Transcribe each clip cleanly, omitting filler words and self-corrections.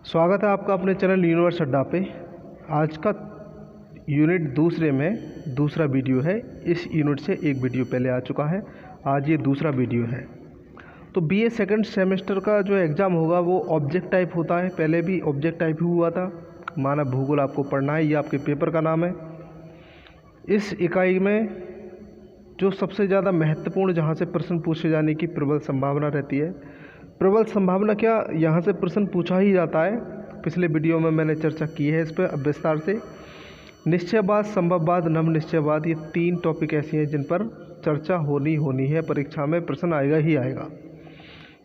स्वागत है आपका अपने चैनल यूनिवर्स अड्डा पे। आज का यूनिट दूसरे में दूसरा वीडियो है। इस यूनिट से एक वीडियो पहले आ चुका है, आज ये दूसरा वीडियो है। तो बीए सेकंड सेमेस्टर का जो एग्ज़ाम होगा वो ऑब्जेक्ट टाइप होता है। पहले भी ऑब्जेक्ट टाइप ही हुआ था। मानव भूगोल आपको पढ़ना है, ये आपके पेपर का नाम है। इस इकाई में जो सबसे ज़्यादा महत्वपूर्ण जहाँ से प्रश्न पूछे जाने की प्रबल संभावना रहती है, प्रबल संभावना क्या, यहाँ से प्रश्न पूछा ही जाता है। पिछले वीडियो में मैंने चर्चा की है इस पर विस्तार से। निश्चयवाद, संभववाद, नव निश्चयवाद, ये तीन टॉपिक ऐसी हैं जिन पर चर्चा होनी है। परीक्षा में प्रश्न आएगा ही आएगा,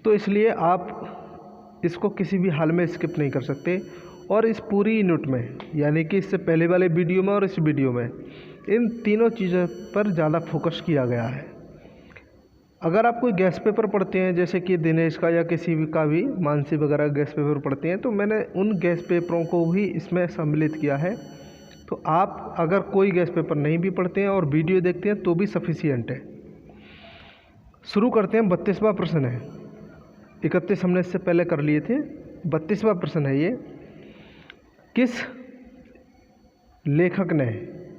तो इसलिए आप इसको किसी भी हाल में स्किप नहीं कर सकते। और इस पूरी यूनिट में, यानी कि इससे पहले वाले वीडियो में और इस वीडियो में, इन तीनों चीज़ों पर ज़्यादा फोकस किया गया है। अगर आप कोई गैस पेपर पढ़ते हैं, जैसे कि दिनेश का या किसी भी का भी, मानसी वगैरह गैस पेपर पढ़ते हैं, तो मैंने उन गैस पेपरों को भी इसमें सम्मिलित किया है। तो आप अगर कोई गैस पेपर नहीं भी पढ़ते हैं और वीडियो देखते हैं तो भी सफिशिएंट है। शुरू करते हैं। 32वां प्रश्न है। 31 हमने इससे पहले कर लिए थे। 32वां प्रश्न है ये। किस लेखक ने,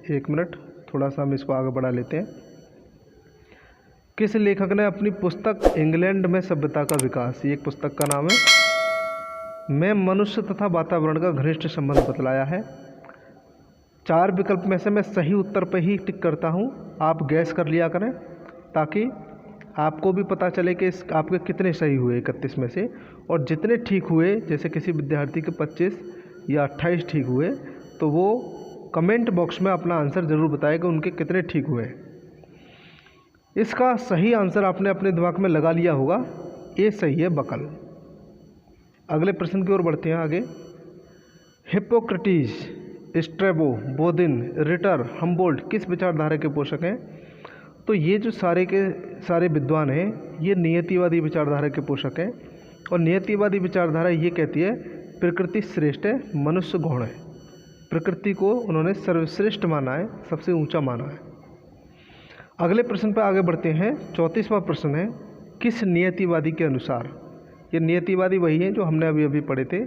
एक मिनट थोड़ा सा हम इसको आगे बढ़ा लेते हैं। किस लेखक ने अपनी पुस्तक इंग्लैंड में सभ्यता का विकास, ये एक पुस्तक का नाम है, में मनुष्य तथा वातावरण का घनिष्ठ संबंध बतलाया है। 4 विकल्प में से मैं सही उत्तर पर ही टिक करता हूँ, आप गैस कर लिया करें ताकि आपको भी पता चले कि आपके कितने सही हुए 31 में से। और जितने ठीक हुए, जैसे किसी विद्यार्थी के 25 या 28 ठीक हुए, तो वो कमेंट बॉक्स में अपना आंसर ज़रूर बताए कि उनके कितने ठीक हुए। इसका सही आंसर आपने अपने दिमाग में लगा लिया होगा, ये सही है, बकल। अगले प्रश्न की ओर बढ़ते हैं आगे। Hippocrates, Strabo, Bodin, Ritter, Humboldt किस विचारधारा के पोषक हैं? तो ये जो सारे के सारे विद्वान हैं, ये नियतिवादी विचारधारा के पोषक हैं। और नियतिवादी विचारधारा ये कहती है प्रकृति श्रेष्ठ है, मनुष्य गौण है। प्रकृति को उन्होंने सर्वश्रेष्ठ माना है, सबसे ऊंचा माना है। अगले प्रश्न पर आगे बढ़ते हैं। 34वां प्रश्न है। किस नियतिवादी के अनुसार, ये नियतिवादी वही हैं जो हमने अभी पढ़े थे।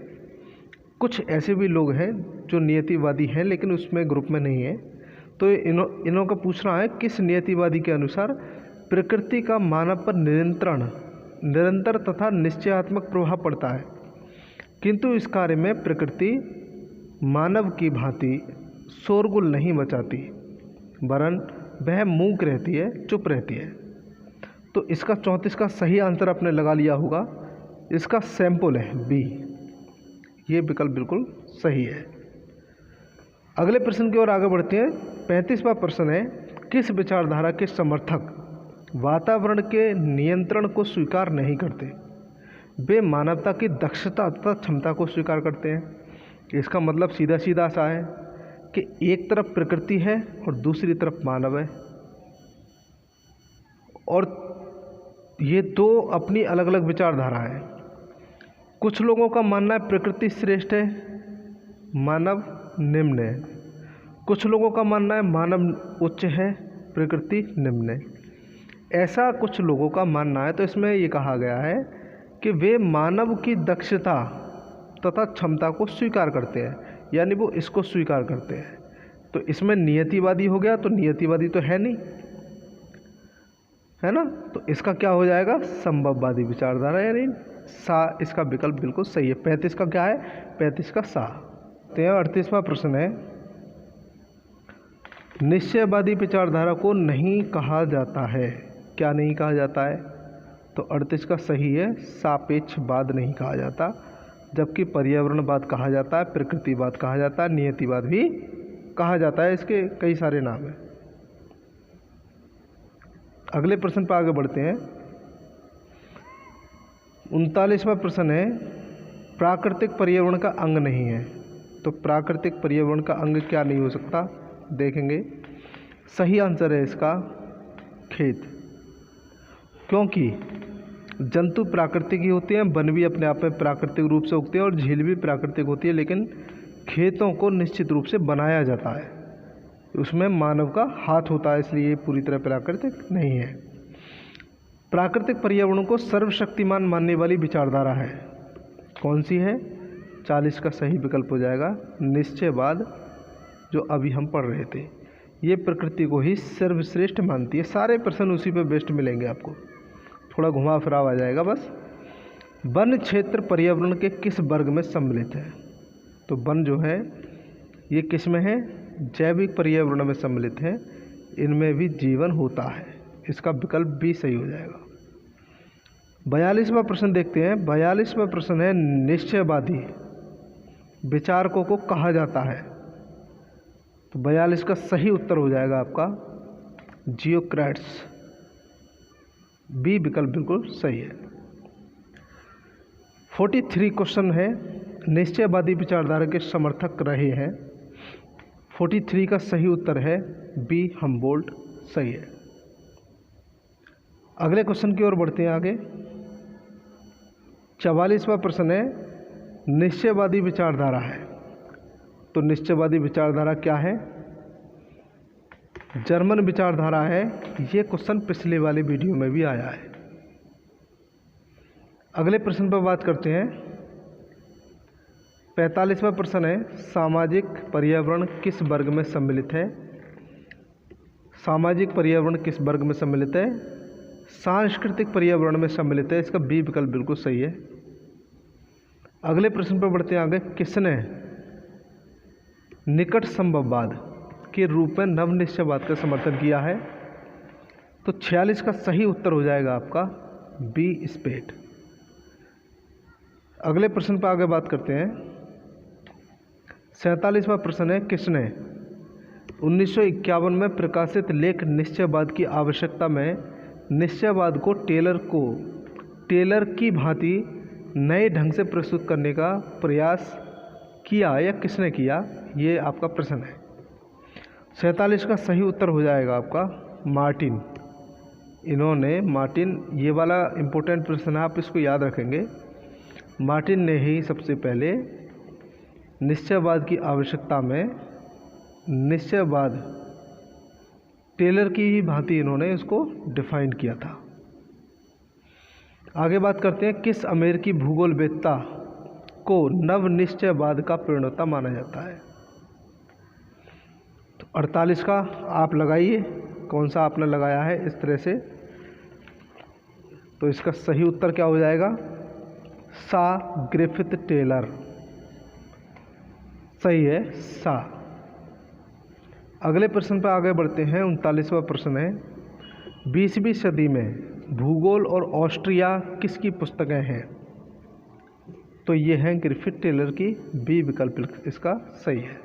कुछ ऐसे भी लोग हैं जो नियतिवादी हैं लेकिन उसमें ग्रुप में नहीं है। तो इन्हों का पूछना है, किस नियतिवादी के अनुसार प्रकृति का मानव पर निरंतर तथा निश्चयात्मक प्रभाव पड़ता है, किंतु इस कार्य में प्रकृति मानव की भांति शोरगुल नहीं मचाती, वरन वह मूक रहती है, चुप रहती है। तो इसका 34 का सही आंसर आपने लगा लिया होगा। इसका सैंपल है बी, ये विकल्प बिल्कुल सही है। अगले प्रश्न की ओर आगे बढ़ते हैं। 35वां प्रश्न है। किस विचारधारा के समर्थक वातावरण के नियंत्रण को स्वीकार नहीं करते? वे मानवता की दक्षता तथा क्षमता को स्वीकार करते हैं। इसका मतलब सीधा सीधा सा है कि एक तरफ प्रकृति है और दूसरी तरफ मानव है, और ये दो अपनी अलग अलग विचारधारा है। कुछ लोगों का मानना है प्रकृति श्रेष्ठ है, मानव निम्न है। कुछ लोगों का मानना है मानव उच्च है, प्रकृति निम्न है। ऐसा कुछ लोगों का मानना है। तो इसमें ये कहा गया है कि वे मानव की दक्षता तथा क्षमता को स्वीकार करते हैं, यानी वो इसको स्वीकार करते हैं। तो इसमें नियतिवादी हो गया, तो नियतिवादी तो है नहीं, है ना। तो इसका क्या हो जाएगा? संभववादी विचारधारा, यानी सा। इसका विकल्प बिल्कुल सही है। 35 का क्या है? 35 का सा। 38वां प्रश्न है। निश्चयवादी विचारधारा को नहीं कहा जाता है, क्या नहीं कहा जाता है? तो 38 का सही है, सापेक्षवाद नहीं कहा जाता, जबकि पर्यावरणवाद कहा जाता है, प्रकृतिवाद कहा जाता है, नियतिवाद भी कहा जाता है। इसके कई सारे नाम हैं। अगले प्रश्न पर आगे बढ़ते हैं। 39वां प्रश्न है। प्राकृतिक पर्यावरण का अंग नहीं है। तो प्राकृतिक पर्यावरण का अंग क्या नहीं हो सकता, देखेंगे। सही आंसर है इसका खेत, क्योंकि जंतु प्राकृतिक ही होते हैं, वन भी अपने आप में प्राकृतिक रूप से उगते हैं और झील भी प्राकृतिक होती है, लेकिन खेतों को निश्चित रूप से बनाया जाता है, उसमें मानव का हाथ होता है, इसलिए ये पूरी तरह प्राकृतिक नहीं है। प्राकृतिक पर्यावरण को सर्वशक्तिमान मानने वाली विचारधारा है, कौन सी है? 40 का सही विकल्प हो जाएगा निश्चयवाद, जो अभी हम पढ़ रहे थे। ये प्रकृति को ही सर्वश्रेष्ठ मानती है। सारे प्रश्न उसी पे बेस्ट मिलेंगे आपको, थोड़ा घुमा फिराव आ जाएगा बस। वन क्षेत्र पर्यावरण के किस वर्ग में सम्मिलित है? तो वन जो है ये किस में है? जैविक पर्यावरण में सम्मिलित है। इनमें भी जीवन होता है। इसका विकल्प बी सही हो जाएगा। 42वां प्रश्न देखते हैं। 42वां प्रश्न है, निश्चयवादी विचारकों को कहा जाता है? तो 42 का सही उत्तर हो जाएगा आपका जियोक्रेट्स। बी विकल्प बिल्कुल सही है। 43 क्वेश्चन है, निश्चयवादी विचारधारा के समर्थक रहे हैं। 43 का सही उत्तर है बी हम्बोल्ट, सही है। अगले क्वेश्चन की ओर बढ़ते हैं आगे। 44वां प्रश्न है, निश्चयवादी विचारधारा है। तो निश्चयवादी विचारधारा क्या है? जर्मन विचारधारा है। ये क्वेश्चन पिछले वाले वीडियो में भी आया है। अगले प्रश्न पर बात करते हैं। 45वां प्रश्न है, सामाजिक पर्यावरण किस वर्ग में सम्मिलित है? सामाजिक पर्यावरण किस वर्ग में सम्मिलित है? सांस्कृतिक पर्यावरण में सम्मिलित है। इसका बी विकल्प बिल्कुल सही है। अगले प्रश्न पर बढ़ते हैं आगे। किसने निकट संभववाद के रूप में नवनिश्चयवाद का समर्थन किया है? तो 46 का सही उत्तर हो जाएगा आपका बी स्पेट। अगले प्रश्न पर आगे बात करते हैं। 47वां प्रश्न है, किसने 1951 में प्रकाशित लेख निश्चयवाद की आवश्यकता में निश्चयवाद को टेलर की भांति नए ढंग से प्रस्तुत करने का प्रयास किया या किसने किया? ये आपका प्रश्न है। 47 का सही उत्तर हो जाएगा आपका मार्टिन। मार्टिन, ये वाला इम्पोर्टेंट प्रश्न है, आप इसको याद रखेंगे। मार्टिन ने ही सबसे पहले निश्चयवाद की आवश्यकता में निश्चयवाद टेलर की ही भांति इन्होंने इसको डिफाइन किया था। आगे बात करते हैं। किस अमेरिकी भूगोलवेत्ता को नव निश्चयवाद का प्रणेता माना जाता है? तो 48 का आप लगाइए, कौन सा आपने लगाया है इस तरह से। तो इसका सही उत्तर क्या हो जाएगा? सा ग्रिफिथ टेलर, सही है सा। अगले प्रश्न पर आगे बढ़ते हैं। 39वां प्रश्न है, 20वीं सदी में भूगोल और ऑस्ट्रिया किसकी पुस्तकें हैं? तो ये हैं ग्रिफिथ टेलर की। बी विकल्प इसका सही है।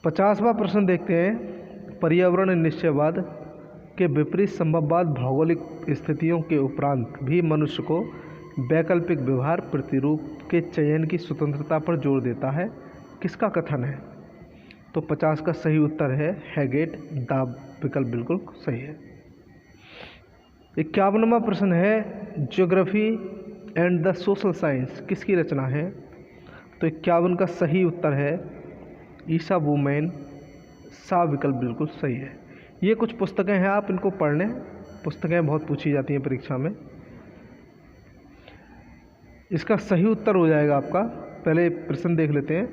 50वां प्रश्न देखते हैं। पर्यावरण निश्चयवाद के विपरीत संभववाद भौगोलिक स्थितियों के उपरांत भी मनुष्य को वैकल्पिक व्यवहार प्रतिरूप के चयन की स्वतंत्रता पर जोर देता है। किसका कथन है? तो 50 का सही उत्तर है हैगेट। द विकल्प बिल्कुल सही है। 51वां प्रश्न है, geography and the social science किसकी रचना है? तो 51 का सही उत्तर है ईसा वुमैन। सा विकल्प बिल्कुल सही है। ये कुछ पुस्तकें हैं, आप इनको पढ़ लें। पुस्तकें बहुत पूछी जाती हैं परीक्षा में। इसका सही उत्तर हो जाएगा आपका, पहले प्रश्न देख लेते हैं।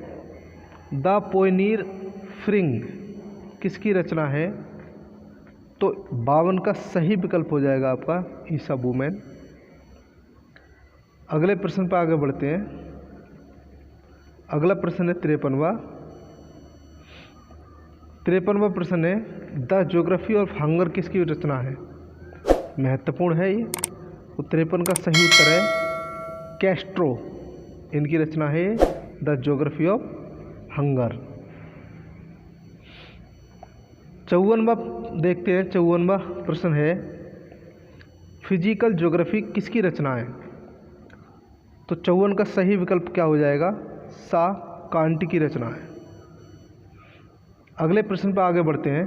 द पोइनियर फ्रिंग किसकी रचना है? तो 52 का सही विकल्प हो जाएगा आपका ईसा वुमैन। अगले प्रश्न पर आगे बढ़ते हैं। अगला प्रश्न है 53वां। 53वां प्रश्न है, द ज्योग्राफी ऑफ हंगर किसकी रचना है? महत्वपूर्ण है ये। तो 53 का सही उत्तर है कैस्ट्रो, इनकी रचना है द ज्योग्राफी ऑफ हंगर। 54वां देखते हैं। 54वां प्रश्न है, फिजिकल ज्योग्राफी किसकी रचना है? तो 54 का सही विकल्प क्या हो जाएगा? सा कांट की रचना है। अगले प्रश्न पर आगे बढ़ते हैं।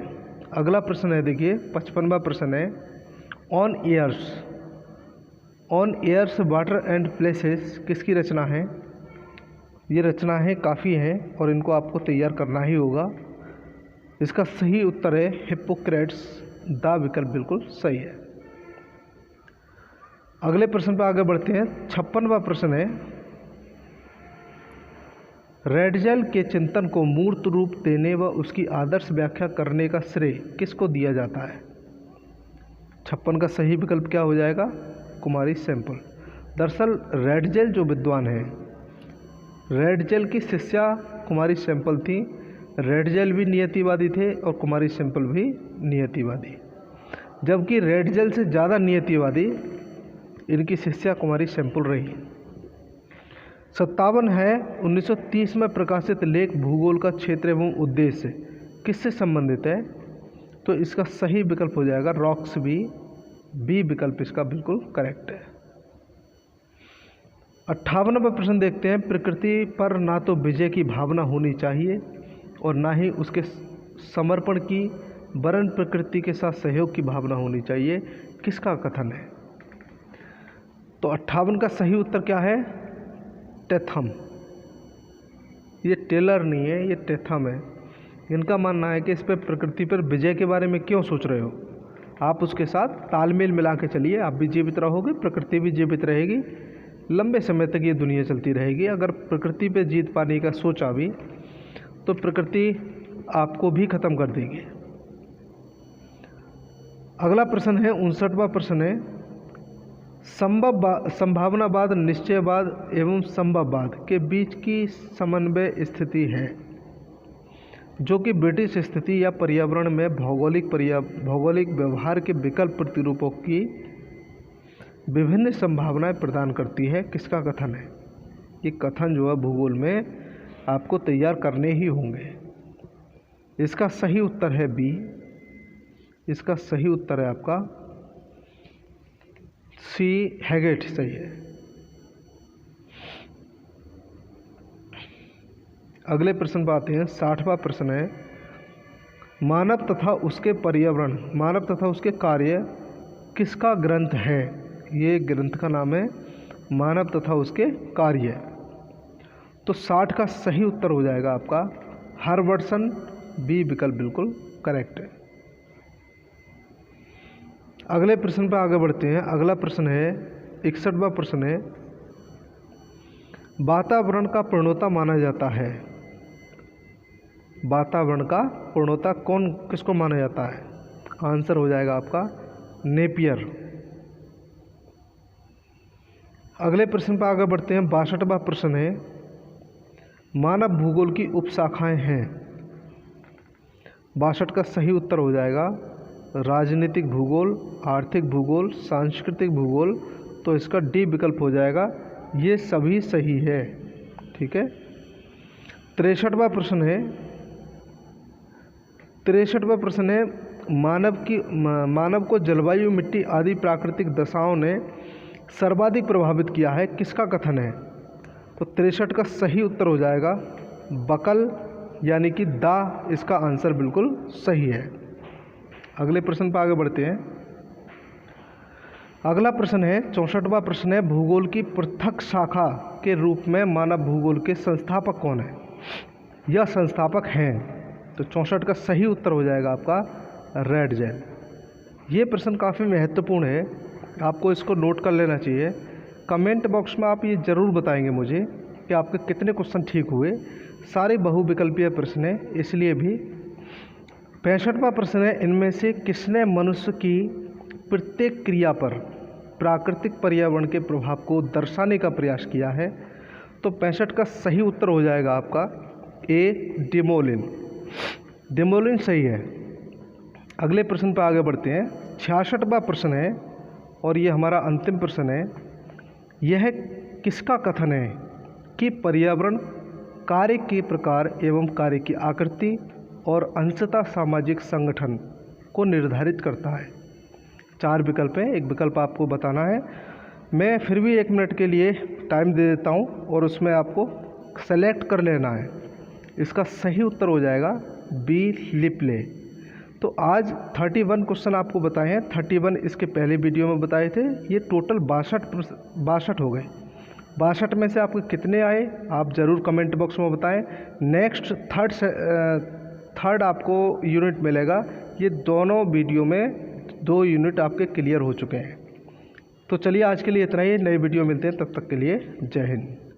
अगला प्रश्न है देखिए 55वां प्रश्न है, on airs water and places किसकी रचना है? ये रचनाएं काफ़ी हैं और इनको आपको तैयार करना ही होगा। इसका सही उत्तर है हिप्पोक्रेट्स। द विकल्प बिल्कुल सही है। अगले प्रश्न पर आगे बढ़ते हैं। 56वां प्रश्न है, रेडजेल के चिंतन को मूर्त रूप देने व उसकी आदर्श व्याख्या करने का श्रेय किसको दिया जाता है? 56 का सही विकल्प क्या हो जाएगा? कुमारी सैंपल। दरअसल रेडजेल जो विद्वान है, रेडजेल की शिष्या कुमारी सैंपल थी। रेडजेल भी नियतिवादी थे और कुमारी सैंपल भी नियतिवादी, जबकि रेडजेल से ज़्यादा नियतिवादी इनकी शिष्या कुमारी सैंपल रही। 57 है 1930 में प्रकाशित लेख भूगोल का क्षेत्र एवं उद्देश्य किससे संबंधित है? तो इसका सही विकल्प हो जाएगा रॉक्स बी विकल्प इसका बिल्कुल करेक्ट है। 58वां प्रश्न देखते हैं। प्रकृति पर ना तो विजय की भावना होनी चाहिए और ना ही उसके समर्पण की, वरन प्रकृति के साथ सहयोग की भावना होनी चाहिए, किसका कथन है? तो 58 का सही उत्तर क्या है? टेथम। ये टेलर नहीं है, ये टेथम है। इनका मानना है कि इस पर प्रकृति पर विजय के बारे में क्यों सोच रहे हो, आप उसके साथ तालमेल मिला के चलिए, आप भी जीवित रहोगे, प्रकृति भी जीवित रहेगी, लंबे समय तक ये दुनिया चलती रहेगी। अगर प्रकृति पे जीत पाने का सोचा भी तो प्रकृति आपको भी ख़त्म कर देगी। अगला प्रश्न है 59वां प्रश्न है। संभावनावाद, निश्चयवाद एवं संभववाद के बीच की समन्वय स्थिति है, जो कि ब्रिटिश स्थिति या पर्यावरण में भौगोलिक व्यवहार के विकल्प प्रतिरूपों की विभिन्न संभावनाएं प्रदान करती है, किसका कथन है? ये कथन जो है भूगोल में आपको तैयार करने ही होंगे। इसका सही उत्तर है बी। इसका सही उत्तर है आपका सी, हैगेट सही है। अगले प्रश्न पर आते हैं। 60वां प्रश्न है। मानव तथा उसके पर्यावरण, मानव तथा उसके कार्य किसका ग्रंथ है? ये ग्रंथ का नाम है मानव तथा उसके कार्य। तो 60 का सही उत्तर हो जाएगा आपका हर्बर्टसन, बी विकल्प बिल्कुल करेक्ट है। अगले प्रश्न पर आगे बढ़ते हैं। अगला प्रश्न है 61वां प्रश्न है। वातावरण का पूर्णता माना जाता है। वातावरण का पूर्णता किसको माना जाता है? आंसर हो जाएगा आपका नेपियर। अगले प्रश्न पर आगे बढ़ते हैं। 62वां प्रश्न है। मानव भूगोल की उपशाखाएं हैं। 62 का सही उत्तर हो जाएगा राजनीतिक भूगोल, आर्थिक भूगोल, सांस्कृतिक भूगोल। तो इसका डी विकल्प हो जाएगा। ये सभी सही है, ठीक है। 63वां प्रश्न है। 63वां प्रश्न है। मानव को जलवायु, मिट्टी आदि प्राकृतिक दशाओं ने सर्वाधिक प्रभावित किया है, किसका कथन है? तो 63 का सही उत्तर हो जाएगा बकल, यानी कि दा। इसका आंसर बिल्कुल सही है। अगले प्रश्न पर आगे बढ़ते हैं। अगला प्रश्न है 64वां प्रश्न है। भूगोल की पृथक शाखा के रूप में मानव भूगोल के संस्थापक कौन है? यह संस्थापक हैं। तो 64 का सही उत्तर हो जाएगा आपका रेडजेल। ये प्रश्न काफ़ी महत्वपूर्ण है, आपको इसको नोट कर लेना चाहिए। कमेंट बॉक्स में आप ये ज़रूर बताएंगे मुझे कि आपके कितने क्वेश्चन ठीक हुए। सारे बहुविकल्पीय प्रश्न हैं, इसलिए भी। 65वां प्रश्न है। इनमें से किसने मनुष्य की प्रत्येक क्रिया पर प्राकृतिक पर्यावरण के प्रभाव को दर्शाने का प्रयास किया है? तो 65 का सही उत्तर हो जाएगा आपका ए, डिमोलिन। डिमोलिन सही है। अगले प्रश्न पर आगे बढ़ते हैं। 66वां प्रश्न है और ये हमारा अंतिम प्रश्न है। यह किसका कथन है कि पर्यावरण कार्य के प्रकार एवं कार्य की आकृति और अंशतः सामाजिक संगठन को निर्धारित करता है? 4 विकल्प हैं, एक विकल्प आपको बताना है। मैं फिर भी 1 मिनट के लिए टाइम दे देता हूं और उसमें आपको सेलेक्ट कर लेना है। इसका सही उत्तर हो जाएगा बी, लिप्ले। तो आज 31 क्वेश्चन आपको बताए हैं। 31 इसके पहले वीडियो में बताए थे। ये टोटल 62 हो गए। 62 में से आपके कितने आए आप ज़रूर कमेंट बॉक्स में बताएं। नेक्स्ट थर्ड आपको यूनिट मिलेगा। ये दोनों वीडियो में 2 यूनिट आपके क्लियर हो चुके हैं। तो चलिए आज के लिए इतना ही। नए वीडियो मिलते हैं, तब तक के लिए जय हिंद।